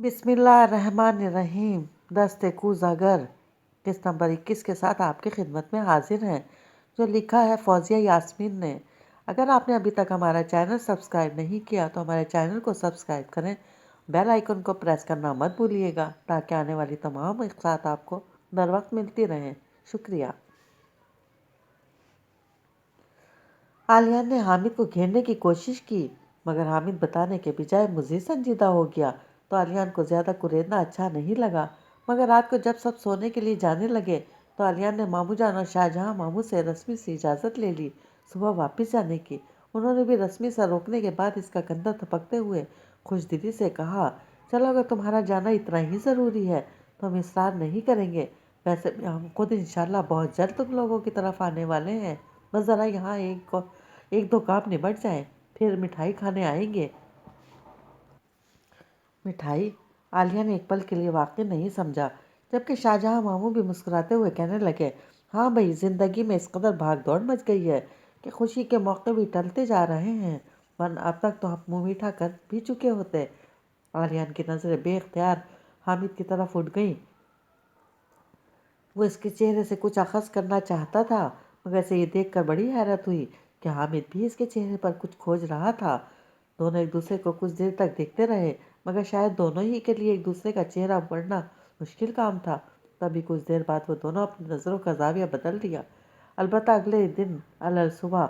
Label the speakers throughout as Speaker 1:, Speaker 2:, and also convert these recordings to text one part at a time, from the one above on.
Speaker 1: बिस्मिल्लाहिर्रहमानिर्रहीम। दस्ते कूज़ागर किस्त नंबर 21 के साथ आपकी खिदमत में हाजिर हैं, जो लिखा है फौजिया यास्मीन ने। अगर आपने अभी तक हमारा चैनल सब्सक्राइब नहीं किया तो हमारे चैनल को सब्सक्राइब करें, बेल आइकन को प्रेस करना मत भूलिएगा ताकि आने वाली तमाम इख्तियात आपको बर वक्त मिलती रहें। शुक्रिया। आलिया ने हामिद को घेरने की कोशिश की, मगर हामिद बताने के बजाय मुझे संजीदा हो गया तो आलियान को ज़्यादा कुरेदना अच्छा नहीं लगा। मगर रात को जब सब सोने के लिए जाने लगे तो आलियान ने मामू जान और शाहजहां मामू से रस्मी सी इजाज़त ले ली सुबह वापस जाने की। उन्होंने भी रस्मी सा रोकने के बाद इसका कंधा थपकते हुए खुशदिली से कहा, चलो अगर तुम्हारा जाना इतना ही ज़रूरी है तो हम इसरार नहीं करेंगे। वैसे भी हम खुद इंशाल्लाह बहुत जल्द तुम लोगों की तरफ आने वाले हैं। बस ज़रा यहाँ एक दो काम निबट जाए, फिर मिठाई खाने आएंगे। मिठाई? आलिया ने एक पल के लिए वाकई नहीं समझा, जबकि शाहजहां मामू भी मुस्कुराते हुए कहने लगे, हाँ भाई, जिंदगी में इस कदर भाग दौड़ मच गई है कि खुशी के मौके भी टलते जा रहे हैं, वरना अब तक तो हम मुंह मीठा कर भी चुके होते। आलियान की नजरें बेख्तियार हामिद की तरफ उठ गईं। वो इसके चेहरे से कुछ अखज़ करना चाहता था, मगर इसे ये देखकर बड़ी हैरत हुई कि हामिद भी इसके चेहरे पर कुछ खोज रहा था। दोनों एक दूसरे को कुछ देर तक देखते रहे, मगर शायद दोनों ही के लिए एक दूसरे का चेहरा पढ़ना मुश्किल काम था। तभी कुछ देर बाद वो दोनों अपनी नज़रों का जाविया बदल दिया। अलबत्ता अगले दिन अलग सुबह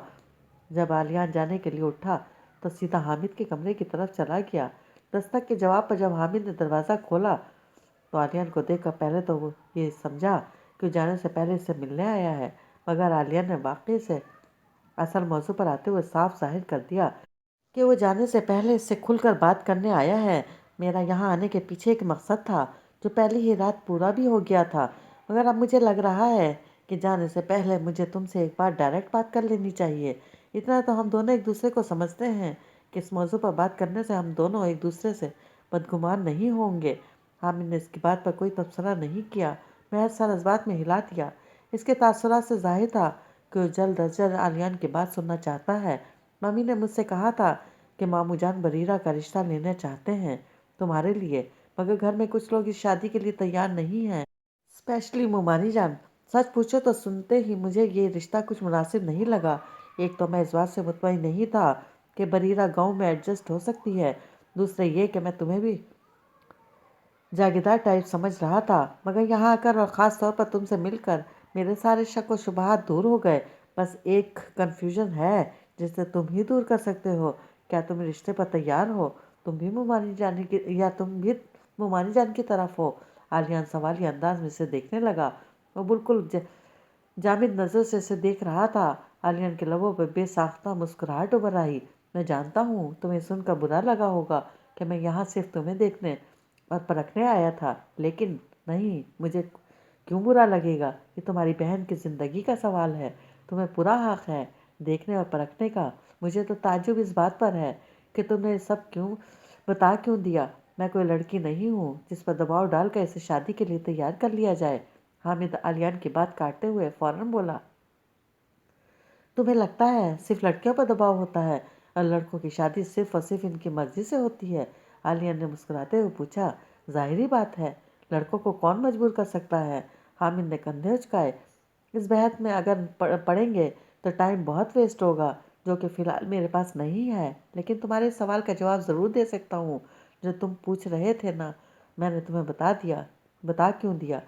Speaker 1: जब आलियान जाने के लिए उठा तो सीधा हामिद के कमरे की तरफ चला गया। दस्तक के जवाब पर जब हामिद ने दरवाज़ा खोला तो आलियान को देखकर पहले तो वो ये समझा कि जाने से पहले इससे मिलने आया है, मगर आलियान ने वाकई से असल मौजू पर आते हुए साफ जाहिर कर दिया कि वो जाने से पहले इससे खुलकर बात करने आया है। मेरा यहाँ आने के पीछे एक मकसद था जो पहली ही रात पूरा भी हो गया था, मगर अब मुझे लग रहा है कि जाने से पहले मुझे तुमसे एक बार डायरेक्ट बात कर लेनी चाहिए। इतना तो हम दोनों एक दूसरे को समझते हैं कि इस मौजू पर बात करने से हम दोनों एक दूसरे से बदगुमान नहीं होंगे। हामिद ने इसकी बात पर कोई तबसरा नहीं किया, महज सर इस बात में हिला दिया। इसके तासुरात से जाहिर था कि वो जल्द अज जल्द आलियान की बात सुनना चाहता है। मम्मी ने मुझसे कहा था कि मामू जान बरीरा का रिश्ता लेना चाहते हैं तुम्हारे लिए, मगर घर में कुछ लोग इस शादी के लिए तैयार नहीं हैं, स्पेशली मुमानी जान। सच पूछो तो सुनते ही मुझे ये रिश्ता कुछ मुनासिब नहीं लगा। एक तो मैं इस बात से मुतमईन नहीं था कि बरीरा गांव में एडजस्ट हो सकती है, दूसरे ये कि मैं तुम्हें भी जागीरदार टाइप समझ रहा था, मगर यहाँ आकर और ख़ास तौर पर तुमसे मिलकर मेरे सारे शक व शुबहात दूर हो गए। बस एक कन्फ्यूजन है जिसे तुम ही दूर कर सकते हो। क्या तुम रिश्ते पर तैयार हो? तुम भी मुमानी जाने की या तुम भी मुमानी जान की तरफ हो? आलियान सवाली अंदाज में इसे देखने लगा। वो बिल्कुल जामिद नज़र से इसे देख रहा था। आलियान के लबों पर बेसाख्ता मुस्कुराहट उभर आई। मैं जानता हूँ तुम्हें सुनकर बुरा लगा होगा कि मैं यहाँ सिर्फ तुम्हें देखने और परखने आया था, लेकिन नहीं, मुझे क्यों बुरा लगेगा? ये तुम्हारी बहन की ज़िंदगी का सवाल है, तुम्हें पूरा हक है देखने और परखने का। मुझे तो ताज्जुब इस बात पर है कि तुमने सब क्यों दिया। मैं कोई लड़की नहीं हूँ जिस पर दबाव डालकर इसे शादी के लिए तैयार कर लिया जाए। हामिद आलियान की बात काटते हुए फौरन बोला, तुम्हें लगता है सिर्फ लड़कियों पर दबाव होता है और लड़कों की शादी सिर्फ और सिर्फ इनकी मर्जी से होती है? आलिया ने मुस्कुराते हुए पूछा, जाहिर बात है, लड़कों को कौन मजबूर कर सकता है? हामिद ने कंधे उचकाए। इस बहस में अगर पढ़ेंगे तो टाइम बहुत वेस्ट होगा, जो कि फ़िलहाल मेरे पास नहीं है, लेकिन तुम्हारे सवाल का जवाब ज़रूर दे सकता हूँ। जो तुम पूछ रहे थे ना, मैंने तुम्हें बता क्यों दिया?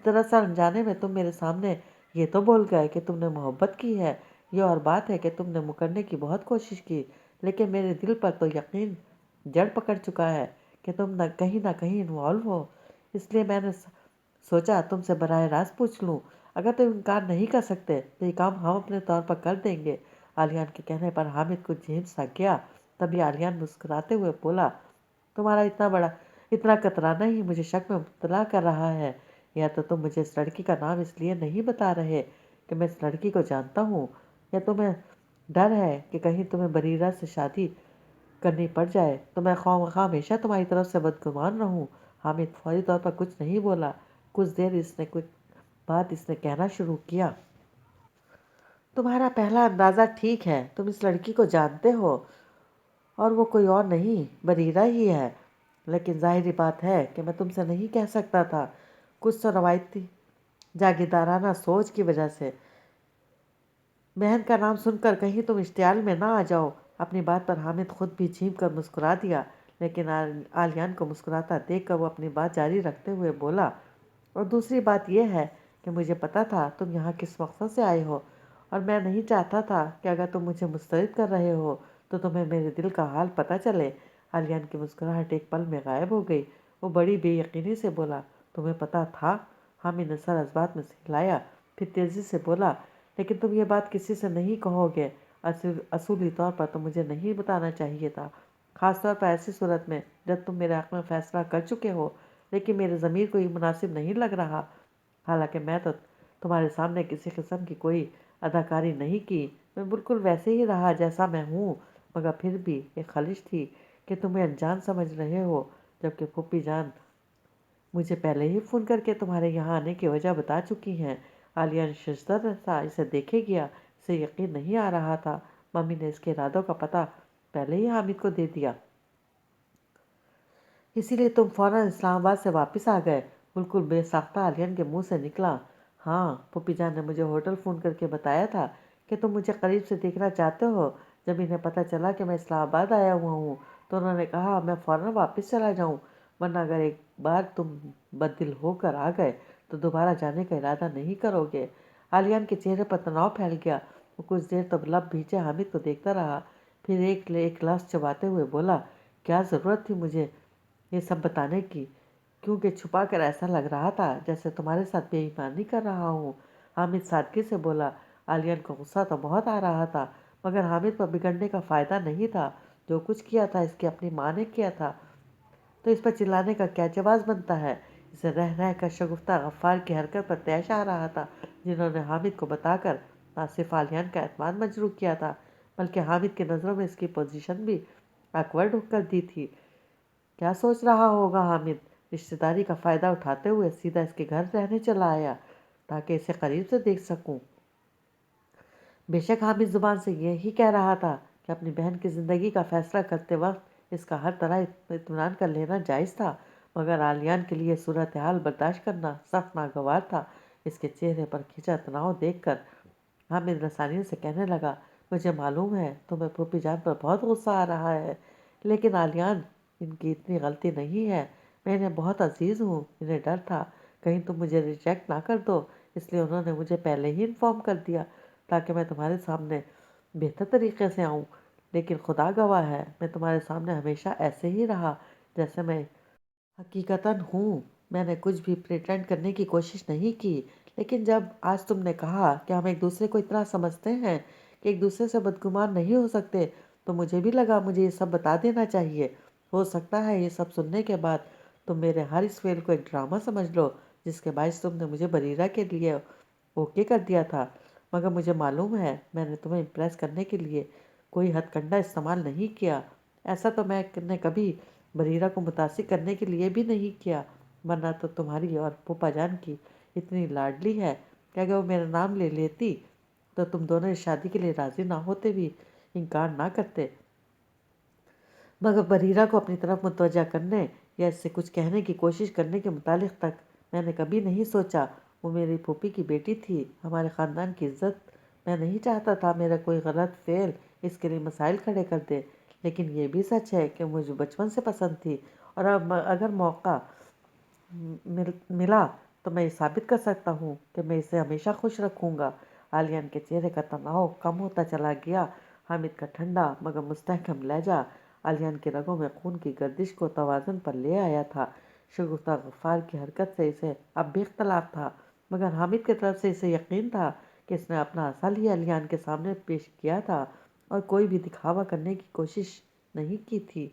Speaker 1: दरअसल अनजाने में तुम मेरे सामने ये तो बोल गए कि तुमने मोहब्बत की है। ये और बात है कि तुमने मुकरने की बहुत कोशिश की, लेकिन मेरे दिल पर तो यकीन जड़ पकड़ चुका है कि तुम ना कहीं इन्वॉल्व हो। इसलिए मैंने सोचा तुमसे बराह रास्त पूछ लूँ। अगर तुम इनकार नहीं कर सकते तो ये काम हम अपने तौर पर कर देंगे। आलियान के कहने पर हामिद कुछ झेम सा गया। तभी आलियान मुस्कुराते हुए बोला, तुम्हारा इतना कतराना ही मुझे शक में मुब्तला कर रहा है, या तो तुम मुझे इस लड़की का नाम इसलिए नहीं बता रहे कि मैं इस लड़की को जानता हूँ, या तुम्हें डर है कि कहीं तुम्हें बरीरा से शादी करनी पड़ जाए तो मैं ख्वामख़ा हमेशा तुम्हारी तरफ से बदगुमान रहूं। हामिद फौरी तौर पर कुछ नहीं बोला। कुछ देर इसने कहना शुरू किया, तुम्हारा पहला अंदाज़ा ठीक है, तुम इस लड़की को जानते हो और वो कोई और नहीं, बरीरा ही है। لیکن ظاہری بات ہے کہ میں تم سے نہیں کہہ سکتا تھا، کچھ تو روایتی جاگیردارانہ سوچ کی وجہ سے۔ بہن کا نام سن کر کہیں تم اشتعال میں نہ آ جاؤ۔ اپنی بات پر حامد خود بھی جھیم کر مسکرا دیا، لیکن عالیان کو مسکراتا دیکھ کر وہ اپنی بات جاری رکھتے ہوئے بولا، اور دوسری بات یہ ہے کہ مجھے پتا تھا تم یہاں کس مقصد سے آئے ہو، اور میں نہیں چاہتا تھا کہ اگر تم مجھے مسترد کر رہے ہو تو تمہیں میرے دل کا حال پتہ چلے۔ عالیان کی مسکراہٹ ایک پل میں غائب ہو گئی۔ وہ بڑی بے یقینی سے بولا، تمہیں پتا تھا؟ حامد نے سر اس بات میں سے ہلایا، پھر تیزی سے بولا، لیکن تم یہ بات کسی سے نہیں کہو گے۔ اصولی طور پر تو مجھے نہیں بتانا چاہیے تھا، خاص طور پر ایسی صورت میں جب تم میرے حق میں فیصلہ کر چکے ہو، لیکن میرے ضمیر کو یہ مناسب نہیں لگ رہا۔ حالانکہ میں تو تمہارے سامنے کسی قسم کی کوئی اداکاری نہیں کی، میں بالکل ویسے ہی رہا جیسا میں ہوں، مگر پھر بھی ایک خلش تھی کہ تمہیں انجان سمجھ رہے ہو، جبکہ پھوپھی جان مجھے پہلے ہی فون کر کے تمہارے یہاں آنے کی وجہ بتا چکی ہیں۔ عالیہ ششدر تھا، اسے دیکھے گیا، اسے یقین نہیں آ رہا تھا۔ ممی نے اس کے ارادوں کا پتہ پہلے ہی حامد کو دے دیا، اسی لیے تم فوراً اسلام آباد سے واپس آ گئے۔ بالکل بے ساختہ عالیہ کے منہ سے نکلا، ہاں، پھوپھی جان نے مجھے ہوٹل فون کر کے بتایا تھا کہ تم مجھے قریب سے دیکھنا چاہتے ہو۔ جب انہیں پتہ چلا کہ میں اسلام آباد آیا ہوا ہوں تو انہوں نے کہا میں فوراً واپس چلا جاؤں، ورنہ اگر ایک بار تم بددل ہو کر آ گئے تو دوبارہ جانے کا ارادہ نہیں کرو گے۔ عالیان کے چہرے پر تناؤ پھیل گیا۔ وہ کچھ دیر تک لب بھیجے حامد کو دیکھتا رہا، پھر ایک لفظ چباتے ہوئے بولا، کیا ضرورت تھی مجھے یہ سب بتانے کی؟ کیونکہ چھپا کر ایسا لگ رہا تھا جیسے تمہارے ساتھ بے ایمانی کر رہا ہوں۔ حامد سادگی سے بولا۔ عالیان کو غصہ تو بہت آ رہا تھا، مگر حامد پر بگڑنے کا فائدہ نہیں تھا۔ جو کچھ کیا تھا اس کی اپنی ماں نے کیا تھا، تو اس پر چلانے کا کیا جواز بنتا ہے؟ اسے رہ رہ کر شگفتہ غفار کی حرکت پر طیش آ رہا تھا، جنہوں نے حامد کو بتا کر نہ صرف عالیان کا اعتماد مجروح کیا تھا، بلکہ حامد کی نظروں میں اس کی پوزیشن بھی آکورڈ کر دی تھی۔ کیا سوچ رہا ہوگا حامد؟ رشتہ داری کا فائدہ اٹھاتے ہوئے سیدھا اس کے گھر رہنے چلا آیا تاکہ اسے قریب سے دیکھ سکوں۔ بے شک حامد زبان سے یہی کہہ رہا تھا کہ اپنی بہن کی زندگی کا فیصلہ کرتے وقت اس کا ہر طرح اطمینان کر لینا جائز تھا، مگر عالیان کے لیے صورتحال برداشت کرنا سخت ناگوار تھا۔ اس کے چہرے پر کھنچا تناؤ دیکھ کر حامد رسانی سے کہنے لگا، مجھے معلوم ہے تمہیں پھوپھی جان پر بہت غصہ آ رہا ہے، لیکن عالیان ان کی اتنی غلطی نہیں ہے۔ میں انہیں بہت عزیز ہوں، انہیں ڈر تھا کہیں تم مجھے ریجیکٹ نہ کر دو، اس لیے انہوں نے مجھے پہلے ہی انفارم کر دیا تاکہ میں تمہارے سامنے بہتر طریقے سے آؤں۔ لیکن خدا گواہ ہے میں تمہارے سامنے ہمیشہ ایسے ہی رہا جیسے میں حقیقتاً ہوں۔ میں نے کچھ بھی پریٹینڈ کرنے کی کوشش نہیں کی، لیکن جب آج تم نے کہا کہ ہم ایک دوسرے کو اتنا سمجھتے ہیں کہ ایک دوسرے سے بدگمان نہیں ہو سکتے، تو مجھے بھی لگا مجھے یہ سب بتا دینا چاہیے۔ ہو سکتا ہے یہ سب سننے کے بعد تم میرے ہر اس فعل کو ایک ڈرامہ سمجھ لو جس کے باعث تم نے مجھے بریرہ کے لیے اوکے کر دیا تھا، مگر مجھے معلوم ہے میں نے تمہیں امپریس کرنے کے لیے کوئی ہتھ کنڈا استعمال نہیں کیا۔ ایسا تو میں نے کبھی بریرہ کو متاثر کرنے کے لیے بھی نہیں کیا، ورنہ تو تمہاری اور پھوپھا جان کی اتنی لاڈلی ہے کہ اگر وہ میرا نام لے لیتی تو تم دونوں اس شادی کے لیے راضی نہ ہوتے بھی انکار نہ کرتے، مگر بریرہ کو اپنی طرف متوجہ کرنے یا اس سے کچھ کہنے کی کوشش کرنے کے متعلق تک میں نے کبھی نہیں سوچا۔ وہ میری پھوپھی کی بیٹی تھی، ہمارے خاندان کی عزت۔ میں نہیں چاہتا تھا میرا کوئی غلط فعل اس کے لیے مسائل کھڑے کر دے، لیکن یہ بھی سچ ہے کہ مجھے بچپن سے پسند تھی، اور اب اگر موقع ملا تو میں یہ ثابت کر سکتا ہوں کہ میں اسے ہمیشہ خوش رکھوں گا۔ عالیان کے چہرے کا تناؤ کم ہوتا چلا گیا۔ حامد کا ٹھنڈا مگر مستحکم لہجہ عالیان کے رگوں میں خون کی گردش کو توازن پر لے آیا تھا۔ شگفتہ غفار کی حرکت سے اسے اب بھی اختلاف تھا، مگر حامد کی طرف سے اسے یقین تھا کہ اس نے اپنا اصل ہی عالیان کے سامنے پیش کیا تھا اور کوئی بھی دکھاوا کرنے کی کوشش نہیں کی تھی۔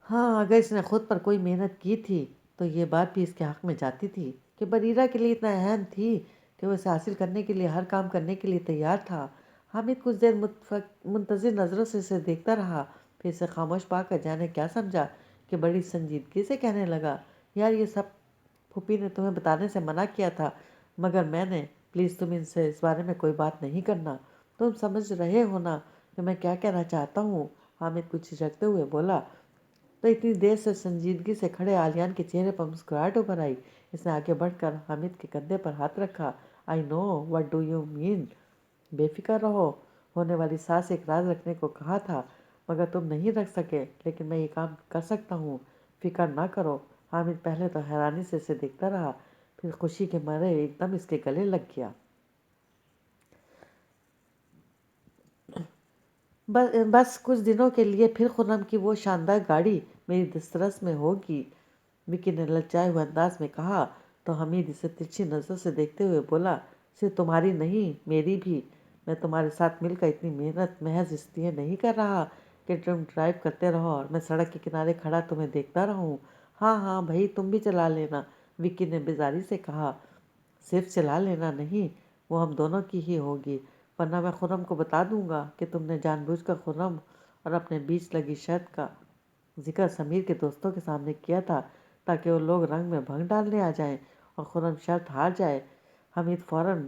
Speaker 1: ہاں، اگر اس نے خود پر کوئی محنت کی تھی تو یہ بات بھی اس کے حق میں جاتی تھی کہ بریرہ کے لیے اتنا اہم تھی کہ وہ اسے حاصل کرنے کے لیے ہر کام کرنے کے لیے تیار تھا۔ حامد کچھ دیر منتظر نظروں سے اسے دیکھتا رہا، پھر اسے خاموش پا کر جانے کیا سمجھا کہ بڑی سنجیدگی سے کہنے لگا، یار یہ سب پھوپھی نے تمہیں بتانے سے منع کیا تھا، مگر میں نے، پلیز تم ان سے اس بارے میں کوئی بات نہیں کرنا۔ تم سمجھ رہے ہو نا کہ میں کیا کہنا چاہتا ہوں؟ حامد کچھ جھجکتے ہوئے بولا، تو اتنی دیر سے سنجیدگی سے کھڑے عالیان کے چہرے پر مسکراہٹ ابھر آئی۔ اس نے آگے بڑھ کر حامد کے کندھے پر ہاتھ رکھا۔ I know what do you mean, بے فکر رہو، ہونے والی سانس ایک راز رکھنے کو کہا تھا مگر تم نہیں رکھ سکے، لیکن میں یہ کام کر سکتا ہوں، فکر نہ کرو۔ حامد پہلے تو حیرانی سے اسے دیکھتا رہا، پھر خوشی کے مارے ایک دم اس کے گلے لگ گیا۔ بس کچھ دنوں کے لیے پھر خرم کی وہ شاندار گاڑی میری دسترس میں ہوگی، وکی نے للچائے ہوئے انداز میں کہا۔ تو حمید اسے ترچھی نظر سے دیکھتے ہوئے بولا، صرف تمہاری نہیں میری بھی، میں تمہارے ساتھ مل کر اتنی محنت محض اس لیے نہیں کر رہا کہ تم ڈرائیو کرتے رہو اور میں سڑک کے کنارے کھڑا تمہیں دیکھتا رہوں۔ ہاں ہاں بھائی تم بھی چلا لینا، وکی نے بیزاری سے کہا۔ صرف چلا لینا نہیں، وہ ہم دونوں کی ہی ہوگی، ورنہ میں خرم کو بتا دوں گا کہ تم نے جان بوجھ کر خرم اور اپنے بیچ لگی شرط کا ذکر سمیر کے دوستوں کے سامنے کیا تھا تاکہ وہ لوگ رنگ میں بھنگ ڈالنے آ جائیں اور خرم شرط ہار جائے۔ حمید فوراً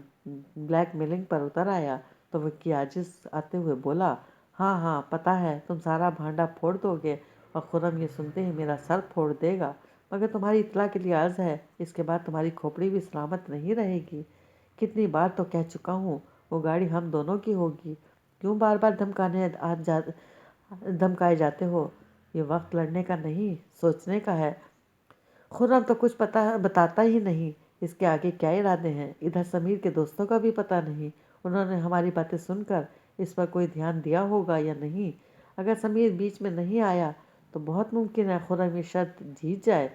Speaker 1: بلیک میلنگ پر اتر آیا تو وکی عاجز آتے ہوئے بولا، ہاں ہاں پتہ ہے تم سارا بھانڈا پھوڑ دو گے اور خرم یہ سنتے ہی میرا سر پھوڑ دے گا، مگر تمہاری اطلاع کے لیے عرض ہے اس کے بعد تمہاری کھوپڑی بھی سلامت نہیں رہے گی۔ کتنی بار تو کہہ چکا ہوں وہ گاڑی ہم دونوں کی ہوگی، کیوں بار بار دھمکائے جاتے ہو؟ یہ وقت لڑنے کا نہیں سوچنے کا ہے۔ خرم تو کچھ بتاتا ہی نہیں، اس کے آگے کیا ارادے ہیں، ادھر سمیر کے دوستوں کا بھی پتہ نہیں، انہوں نے ہماری باتیں سن کر اس پر کوئی دھیان دیا ہوگا یا نہیں۔ اگر سمیر بیچ میں نہیں آیا تو بہت ممکن ہے خرم یہ شرط جیت جائے۔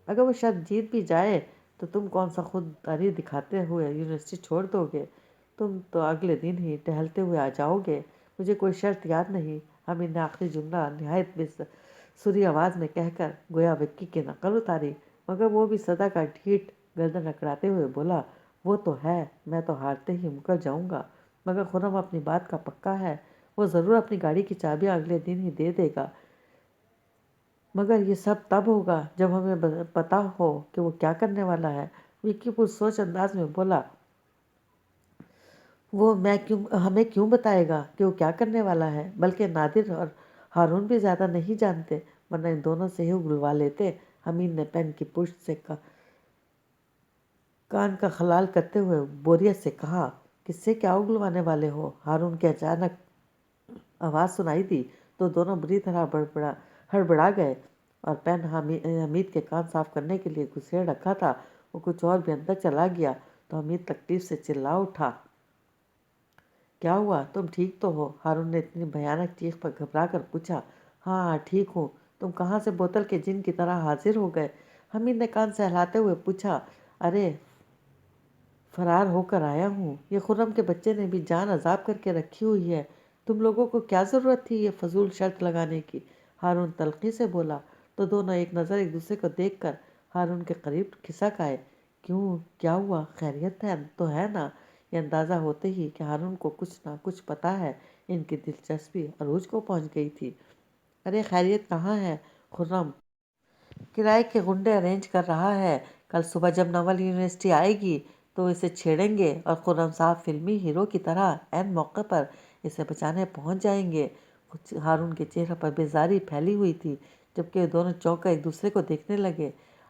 Speaker 1: اگر وہ شرط جیت بھی جائے تو تم کون سا خودداری دکھاتے ہوئے یونیورسٹی چھوڑ دو گے؟ تم تو اگلے دن ہی ٹہلتے ہوئے آ جاؤ گے۔ مجھے کوئی شرط یاد نہیں، حمید نے آخری جملہ نہایت بے سری آواز میں کہہ کر گویا وکی کی نقل اتاری، مگر وہ بھی صدا کا ڈھیٹ گردن اکڑاتے ہوئے بولا، وہ تو ہے، میں تو ہارتے ہی مکر جاؤں گا، مگر خرم اپنی بات کا پکا ہے، وہ ضرور اپنی گاڑی کی چابیاں اگلے دن ہی دے دے گا، مگر یہ سب تب ہوگا جب ہمیں پتہ ہو کہ وہ کیا کرنے والا ہے۔ وکی پرسوچ انداز میں بولا، وہ ہمیں کیوں بتائے گا کہ وہ کیا کرنے والا ہے؟ بلکہ نادر اور ہارون بھی زیادہ نہیں جانتے، ورنہ ان دونوں سے ہی اگلوا لیتے۔ حمید نے پین کی پشت سے کان کا خلال کرتے ہوئے بوریت سے کہا، کس سے کیا اگلوانے والے ہو؟ ہارون کی اچانک آواز سنائی دی تو دونوں بری طرح ہڑبڑا گئے اور پین حمید کے کان صاف کرنے کے لیے گھسیڑ رکھا تھا، وہ کچھ اور بھی اندر چلا گیا تو حمید تکلیف سے چلا اٹھا۔ کیا ہوا، تم ٹھیک تو ہو؟ ہارون نے اتنی بھیانک چیخ پر گھبرا کر پوچھا۔ ہاں ہاں ٹھیک ہوں، تم کہاں سے بوتل کے جن کی طرح حاضر ہو گئے؟ حمید نے کان سہلاتے ہوئے پوچھا۔ ارے فرار ہو کر آیا ہوں، یہ خرم کے بچے نے بھی جان عذاب کر کے رکھی ہوئی ہے، تم لوگوں کو کیا ضرورت تھی یہ فضول شرط لگانے کی؟ ہارون تلخی سے بولا تو دونوں ایک نظر ایک دوسرے کو دیکھ کر ہارون کے قریب کھسک آئے۔ کیوں، کیا ہوا، خیریت تو ہے نا؟ یہ اندازہ ہوتے ہی کہ ہارون کو کچھ نہ کچھ پتہ ہے، ان کی دلچسپی عروج کو پہنچ گئی تھی۔ ارے خیریت کہاں ہے، خرم کرائے کے غنڈے ارینج کر رہا ہے، کل صبح جب نول یونیورسٹی آئے گی تو اسے چھیڑیں گے اور خرم صاحب فلمی ہیرو کی طرح عین موقع پر اسے بچانے پہنچ جائیں گے۔ ہارون کے چہرے پر بیزاری پھیلی ہوئی تھی، جبکہ وہ دونوں چونک کر ایک دوسرے کو دیکھنے لگے۔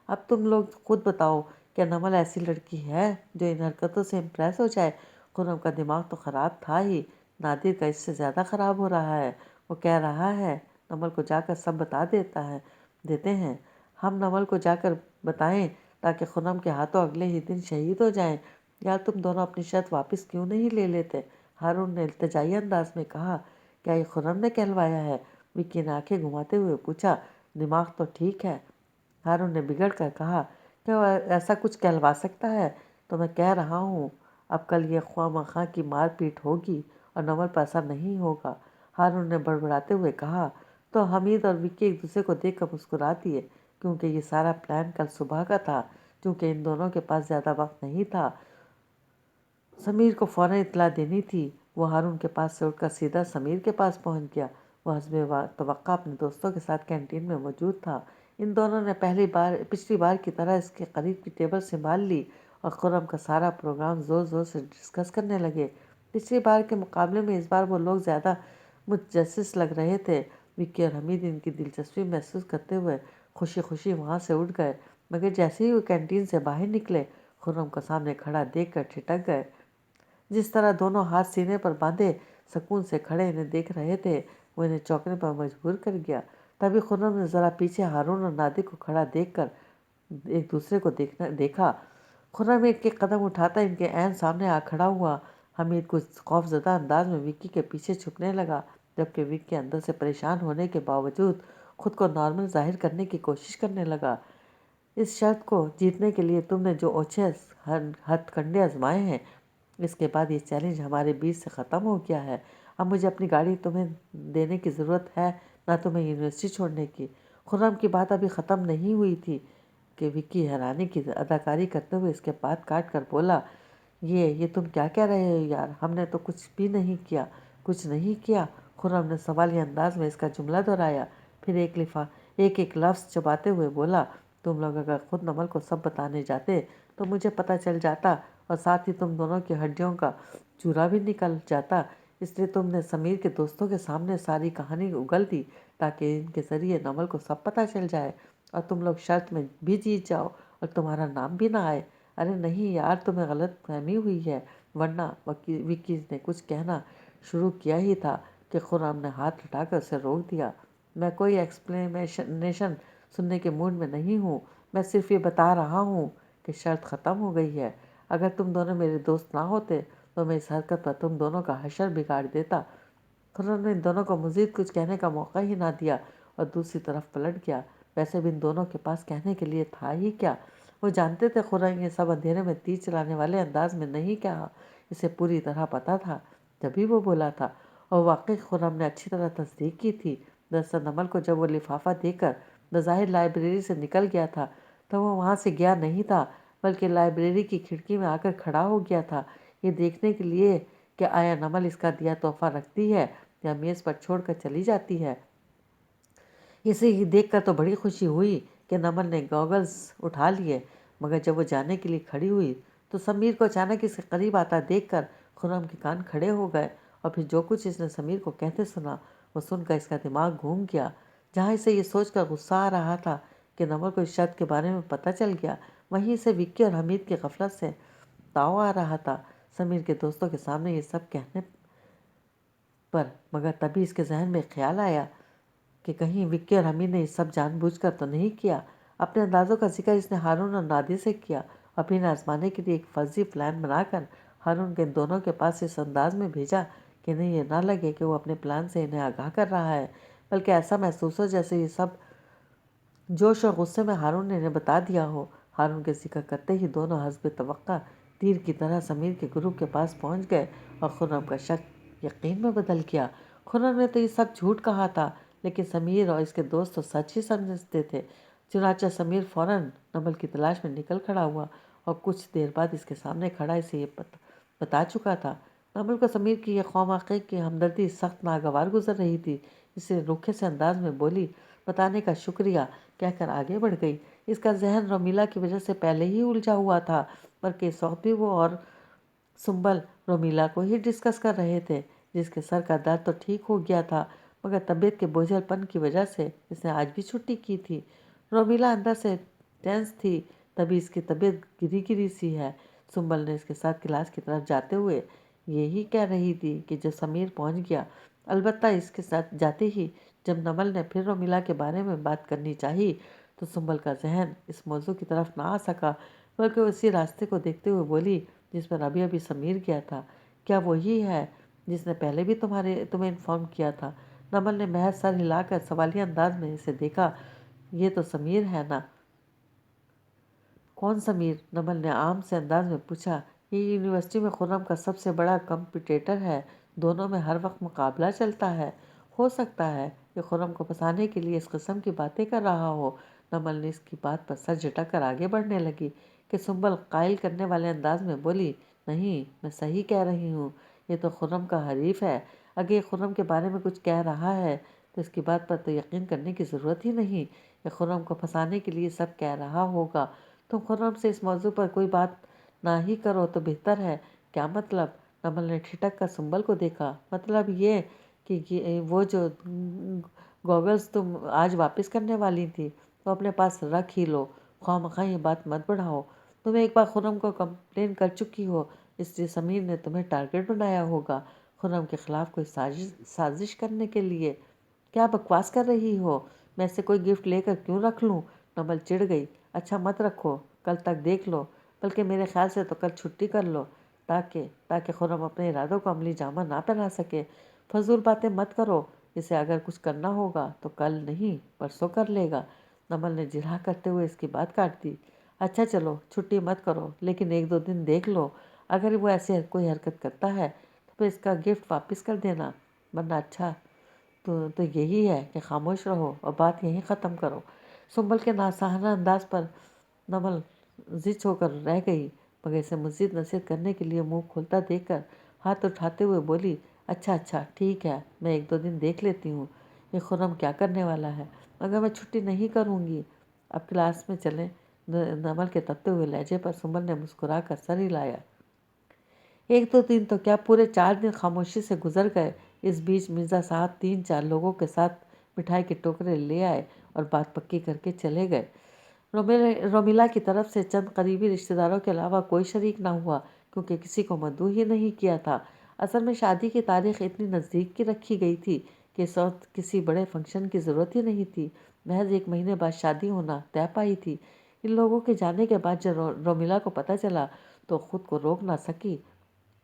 Speaker 1: اب تم لوگ خود بتاؤ، کیا نمل ایسی لڑکی ہے جو ان حرکتوں سے امپریس ہو جائے؟ خرم کا دماغ تو خراب تھا ہی، نادر کا اس سے زیادہ خراب ہو رہا ہے۔ وہ کہہ رہا ہے نمل کو جا کر سب بتا دیتے ہیں، ہم نمل کو جا کر بتائیں تاکہ خرم کے ہاتھوں اگلے ہی دن شہید ہو جائیں۔ یار تم دونوں اپنی شرط واپس کیوں نہیں لے لیتے؟ ہارون نے التجائی انداز میں کہا۔ کیا یہ خرم نے کہلوایا ہے؟ وکی نے آنکھیں گھماتے ہوئے پوچھا۔ دماغ تو ٹھیک ہے، ہارون نے بگڑ کر کہا، کیا وہ ایسا کچھ کہلوا سکتا ہے؟ تو میں کہہ رہا ہوں اب کل یہ خواہ مخواہ کی مار پیٹ ہوگی اور نمل پر اثر نہیں ہوگا، ہارون نے بڑبڑاتے ہوئے کہا۔ تو حمید اور وکی ایک دوسرے کو دیکھ کر مسکرا دیے، کیونکہ یہ سارا پلان کل صبح کا تھا۔ چونکہ ان دونوں کے پاس زیادہ وقت نہیں تھا، سمیر کو فوراً اطلاع دینی تھی، وہ ہارون کے پاس سے اٹھ کر سیدھا سمیر کے پاس پہنچ گیا۔ وہ حسب توقع اپنے دوستوں کے ساتھ کینٹین میں موجود تھا۔ ان دونوں نے پچھلی بار کی طرح اس کے قریب کی ٹیبل سنبھال لی اور خرم کا سارا پروگرام زور زور سے ڈسکس کرنے لگے۔ پچھلی بار کے مقابلے میں اس بار وہ لوگ زیادہ متجسس لگ رہے تھے۔ विक्की और हमीद इनकी दिलचस्पी महसूस करते हुए खुशी खुशी वहाँ से उठ गए, मगर जैसे ही वो कैंटीन से बाहर निकले खुर्रम को सामने खड़ा देखकर ठिठक गए। जिस तरह दोनों हाथ सीने पर बांधे सुकून से खड़े इन्हें देख रहे थे वो इन्हें चौंकने पर मजबूर कर गया। तभी खुर्रम ने ज़रा पीछे हारून और नादिर को खड़ा देखकर एक दूसरे को देखा। खुर्रम एक एक कदम उठाता इनके ऐन सामने आ खड़ा हुआ। हमीद कुछ खौफजदा अंदाज में विक्की के पीछे छुपने लगा, जबकि विक्की अंदर से परेशान होने के बावजूद खुद को नॉर्मल जाहिर करने की कोशिश करने लगा। इस शर्त को जीतने के लिए तुमने जो ओछे हथकंडे आजमाए हैं, इसके बाद ये चैलेंज हमारे बीच से ख़त्म हो गया है। अब मुझे अपनी गाड़ी तुम्हें देने की ज़रूरत है, ना तुम्हें यूनिवर्सिटी छोड़ने की। खुर्रम की बात अभी ख़त्म नहीं हुई थी कि विक्की हैरानी की अदाकारी करते हुए इसके बात काट कर बोला, ये तुम क्या कह रहे हो यार, हमने तो कुछ भी नहीं किया। कुछ नहीं किया? खुर्रम ने सवालिया अंदाज में इसका जुमला दोहराया, फिर एक एक लफ्ज़ चबाते हुए बोला, तुम लोग अगर खुद नमल को सब बताने जाते तो मुझे पता चल जाता और साथ ही तुम दोनों की हड्डियों का चूरा भी निकल जाता। इसलिए तुमने समीर के दोस्तों के सामने सारी कहानी उगल दी ताकि इनके ज़रिए नमल को सब पता चल जाए और तुम लोग शर्त में भी जीत जाओ और तुम्हारा नाम भी ना आए। अरे नहीं यार, तुम्हें गलत फहमी हुई है, वरना विक्की ने कुछ कहना शुरू किया ही था कि खुर्रम ने हाथ उठाकर उसे रोक दिया। मैं कोई एक्सप्लेनेशन सुनने के मूड में नहीं हूँ, मैं सिर्फ ये बता रहा हूँ कि शर्त ख़त्म हो गई है। अगर तुम दोनों मेरे दोस्त ना होते तो मैं इस हरकत पर तुम दोनों का हशर बिगाड़ देता। खुर्रम ने इन दोनों को मज़ीद कुछ कहने का मौका ही ना दिया और दूसरी तरफ पलट गया। वैसे भी इन दोनों के पास कहने के लिए था ही क्या। वो जानते थे खुर्रम ये सब अंधेरे में तीर चलाने वाले अंदाज में नहीं कहा, इसे पूरी तरह पता था, तभी वो बोला था। और वाकई खुर्रम ने अच्छी तरह तस्दीक की थी। दरअसल नमल को जब वो लिफाफा देकर बज़ाहिर लाइब्रेरी से निकल गया था तो वो वहाँ से गया नहीं था, बल्कि लाइब्रेरी की खिड़की में आकर खड़ा हो गया था, ये देखने के लिए कि आया नमल इसका दिया तोहफा रखती है या मेज़ पर छोड़कर चली जाती है। इसे देखकर तो बड़ी खुशी हुई कि नमल ने गॉगल्स उठा लिए, मगर जब वो जाने के लिए खड़ी हुई तो समीर को अचानक इसके करीब आता देखकर खुर्रम के कान खड़े हो गए और फिर जो कुछ इसने समीर को कहते सुना वो सुनकर इसका दिमाग घूम गया। जहाँ इसे ये सोचकर गुस्सा आ रहा था कि नमल को इस शर्त के बारे में पता चल गया, वहीं इसे विक्की और हमीद की गफलत से ताव आ रहा था समीर के दोस्तों के सामने ये सब कहने पर। मगर तभी इसके जहन में ख्याल आया कि कहीं विक्की और हमीद ने ये सब जानबूझकर तो नहीं किया। अपने अंदाज़ों का जिक्र इसने हारून और नादिर से किया और फिर आजमाने के लिए एक फर्जी प्लान बनाकर हारून के दोनों के पास इस अंदाज में भेजा कि इन्हें यह ना लगे कि वो अपने प्लान से इन्हें आगाह कर रहा है, बल्कि ऐसा महसूस हो जैसे ये सब जोश और गुस्से में हारून ने इन्हें बता दिया हो। हारून के जिक्र करते ही दोनों हस्ब तवक्का तीर की तरह समीर के ग्रुप के पास पहुंच गए और खुर्रम का शक यकीन में बदल गया। खुर्रम ने तो ये सब झूठ कहा था, लेकिन समीर और इसके दोस्त तो सच ही समझते थे। चुनाचा समीर फौरन नमल की तलाश में निकल खड़ा हुआ और कुछ देर बाद इसके सामने खड़ा इसे ये बता चुका था। नमल को समीर की यह खौमाखे की हमदर्दी सख्त नागवार गुजर रही थी, इसलिए रूखे से अंदाज में बोली, बताने का शुक्रिया कहकर आगे बढ़ गई। इसका जहन रोमिला की वजह से पहले ही उलझा हुआ था, बल्कि इस वक्त भी वो और सुंबल रोमिला को ही डिस्कस कर रहे थे, जिसके सर का दर्द तो ठीक हो गया था, मगर तबीयत के बोझलपन की वजह से इसने आज भी छुट्टी की थी। रोमिला अंदर से टेंस थी, तभी इसकी तबीयत गिरी गिरी सी है। सुंबल ने इसके साथ क्लास की तरफ जाते हुए यही कह रही थी कि जब समीर पहुंच गया। अलबत्ता इसके साथ जाते ही जब नमल ने फिर रोमिला के बारे में बात करनी चाहिए तो सुंबल का जहन इस मौजू की तरफ ना आ सका, बल्कि उसी रास्ते को देखते हुए बोली जिस पर अभी अभी समीर गया था। क्या वही है जिसने पहले भी तुम्हें इन्फॉर्म किया था? नमल ने महज सर हिलाकर सवालिया अंदाज में इसे देखा। ये तो समीर है ना? कौन समीर? नमल ने आम से अंदाज में पूछा। ये यूनिवर्सिटी में खुर्रम का सबसे बड़ा कम्पिटिटर है, दोनों में हर वक्त मुकाबला चलता है। हो सकता है कि खुर्रम को फंसाने के लिए इस किस्म की बातें कर रहा हो। नमल ने इसकी बात पर सर झटक आगे बढ़ने लगी कि सुंबल कायल करने वाले अंदाज में बोली, नहीं, मैं सही कह रही हूँ, ये तो खुर्रम का हरीफ है। अगर ये खुर्रम के बारे में कुछ कह रहा है तो इसकी बात पर तो यकीन करने की ज़रूरत ही नहीं। ये खुर्रम को फंसाने के लिए सब कह रहा होगा। तुम खुर्रम से इस मौजू पर कोई बात ना ही करो तो बेहतर है। क्या मतलब? नमल ने ठिठक कर सुंबल को देखा। मतलब ये कि वो जो गॉगल्स तुम आज वापस करने वाली थी तो अपने पास रख ही लो, ख्वामखा ये बात मत बढ़ाओ। तुम एक बार खुर्रम को कंप्लेन कर चुकी हो, इसलिए समीर ने तुम्हें टारगेट बनाया होगा खुर्रम के खिलाफ कोई साजिश करने के लिए। क्या बकवास कर रही हो? मैं से कोई गिफ्ट लेकर क्यों रख लूँ? नमल चिढ़ गई। अच्छा मत रखो, कल तक देख लो, बल्कि मेरे ख्याल से तो कल छुट्टी कर लो, ताकि ताकि खुर्रम अपने इरादों को अमली जामा ना पहना सके। फजूल बातें मत करो, इसे अगर कुछ करना होगा तो कल नहीं परसों कर लेगा। नमल ने जिरह करते हुए इसकी बात काट दी। अच्छा चलो छुट्टी मत करो, लेकिन एक दो दिन देख लो, अगर वो ऐसे कोई हरकत करता है तो फिर इसका गिफ्ट वापस कर देना, वरना अच्छा तो यही है कि खामोश रहो और बात यहीं ख़त्म करो। सुंबल के नासहाना अंदाज पर नमल जिच होकर रह गई, मगर इसे मज़ीद नसीहत करने के लिए मुंह खोलता देखकर हाथ उठाते हुए बोली, अच्छा अच्छा ठीक है, मैं एक दो दिन देख लेती हूँ ये खुर्रम क्या करने वाला है, मगर मैं छुट्टी नहीं करूँगी। अब क्लास में चलें। नमल के तपते हुए लहजे पर सुंबल ने मुस्कुरा कर सर हिलाया। एक दो दिन तो क्या पूरे 4 दिन खामोशी से गुजर गए। इस बीच मिर्ज़ा साहब 3-4 लोगों के साथ मिठाई के टोकरे ले आए और बात पक्की करके चले गए। रोमिला की तरफ से चंद करीबी रिश्तेदारों के अलावा कोई शरीक ना हुआ, क्योंकि किसी को मदऊ ही नहीं किया था। असल में शादी की तारीख इतनी नज़दीक की रखी गई थी कि इस वक्त किसी बड़े फंक्शन की ज़रूरत ही नहीं थी। महज 1 महीने बाद शादी होना तय पाई थी। इन लोगों के जाने के बाद जब रोमिला को पता चला तो खुद को रोक ना सकी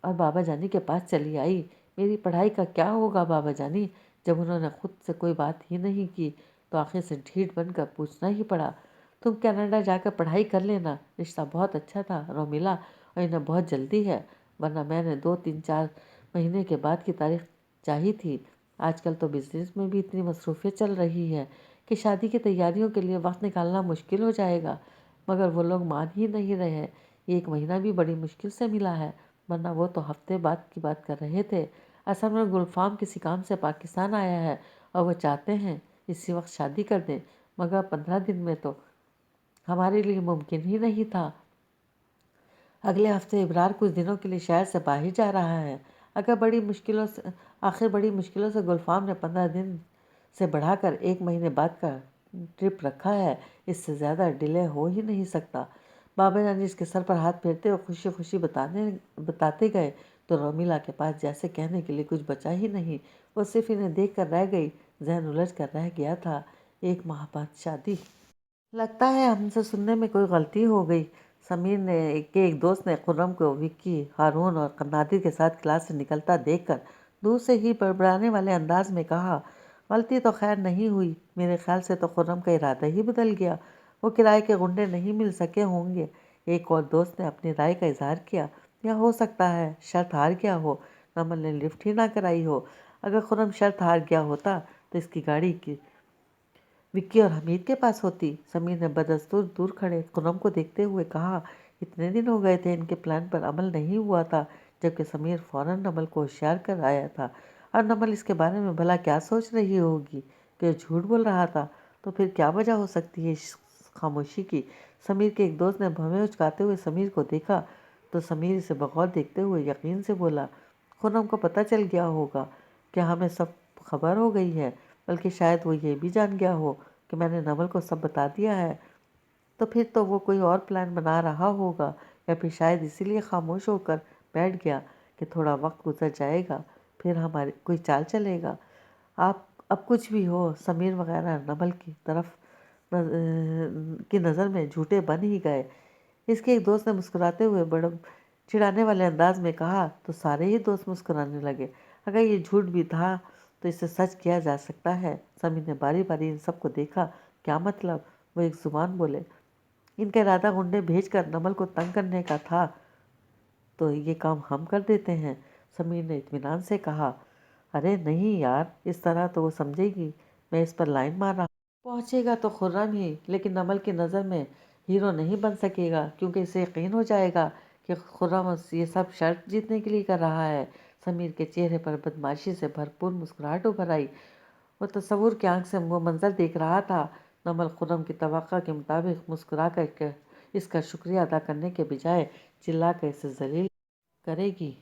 Speaker 1: और बाबा जानी के पास चली आई। मेरी पढ़ाई का क्या होगा बाबा जानी? जब उन्होंने खुद से कोई बात ही नहीं की तो आखिर से ढीठ बनकर पूछना ही पड़ा। तुम कनाडा जाकर पढ़ाई कर लेना, रिश्ता बहुत अच्छा था रोमिला, और इन्हें बहुत जल्दी है, वरना मैंने 2-3-4 महीने के बाद की तारीख चाही थी। आजकल तो बिजनेस में भी इतनी मसरूफियत चल रही है कि शादी की तैयारियों के लिए वक्त निकालना मुश्किल हो जाएगा, मगर वो लोग मान ही नहीं रहे। 1 महीना भी बड़ी मुश्किल से मिला है, वरना वो तो हफ्ते बाद की बात कर रहे थे। असल में गुलफाम किसी काम से पाकिस्तान आया है और वो चाहते हैं इसी वक्त शादी कर दें, मगर 15 दिन में तो हमारे लिए मुमकिन ही नहीं था। अगले हफ्ते इब्रार कुछ दिनों के लिए शहर से बाहर जा रहा है। आखिर बड़ी मुश्किलों से गुलफाम ने 15 दिन से बढ़ाकर 1 महीने बाद का ट्रिप रखा है। इससे ज़्यादा डिले हो ही नहीं सकता। बाबा जानी इसके सर पर हाथ फेरते और खुशी खुशी बताते गए तो रोमिला के पास जैसे कहने के लिए कुछ बचा ही नहीं। वो सिर्फ इन्हें देख कर रह गई, जहन उलझ कर रह गया था। 1 माह बाद शादी। लगता है हमसे सुनने में कोई गलती हो गई। समीर ने के एक दोस्त ने खुर्रम को विक्की, हारून और नादिर के साथ क्लास से निकलता देखकर दूर से ही बड़बड़ाने वाले अंदाज में कहा, गलती तो खैर नहीं हुई, मेरे ख्याल से तो खुर्रम का इरादा ही बदल गया, वो किराए के गुंडे नहीं मिल सके होंगे। एक और दोस्त ने अपनी राय का इजहार किया, या हो सकता है शर्त हार गया हो, नमल ने लिफ्ट ही ना कराई हो। अगर खुर्रम शर्त हार गया होता तो इसकी गाड़ी की विक्की और हमीद के पास होती। समीर ने बदस्तूर दूर खड़े खुर्रम को देखते हुए कहा, इतने दिन हो गए थे इनके प्लान पर अमल नहीं हुआ था, जबकि समीर फौरन नमल को होशियार कर आया था। और नमल इसके बारे में भला क्या सोच रही होगी कि झूठ बोल रहा था? तो फिर क्या वजह हो सकती है इस खामोशी की? समीर के एक दोस्त ने भवें उचकाते हुए समीर को देखा तो समीर इसे बगौर देखते हुए यकीन से बोला, खुर्रम को पता चल गया होगा कि हमें सब खबर हो गई है, बल्कि शायद वो ये भी जान गया हो कि मैंने नमल को सब बता दिया है। तो फिर तो वो कोई और प्लान बना रहा होगा, या फिर शायद इसीलिए खामोश होकर बैठ गया कि थोड़ा वक्त गुजर जाएगा फिर हमारी कोई चाल चलेगा। आप अब कुछ भी हो, समीर वगैरह नमल की तरफ की नज़र में झूठे बन ही गए। इसके एक दोस्त ने मुस्कुराते हुए बड़े चिढ़ाने वाले अंदाज में कहा तो सारे ही दोस्त मुस्कुराने लगे। अगर ये झूठ भी था तो इसे सच किया जा सकता है। समीर ने बारी बारी इन सबको देखा। क्या मतलब? वो एक जुबान बोले, इनका इरादा गुंडे भेजकर नमल को तंग करने का था, तो ये काम हम कर देते हैं। समीर ने इत्मीनान से कहा, अरे नहीं यार, इस तरह तो वो समझेगी मैं इस पर लाइन मार रहा। पहुंचेगा तो खुर्रम ही, लेकिन नमल की नज़र में हीरो नहीं बन सकेगा, क्योंकि इसे यकीन हो जाएगा कि खुर्रम ये सब शर्त जीतने के लिए कर रहा है। समीर के चेहरे पर बदमाशी से भरपूर मुस्कुराहट उभर आई। वो तसव्वुर की आंख से वो मंजर देख रहा था। नमल खुर्रम की तवक्का के मुताबिक मुस्कुरा कर इसका शुक्रिया अदा करने के बजाय चिल्ला कर इसे जलील करेगी।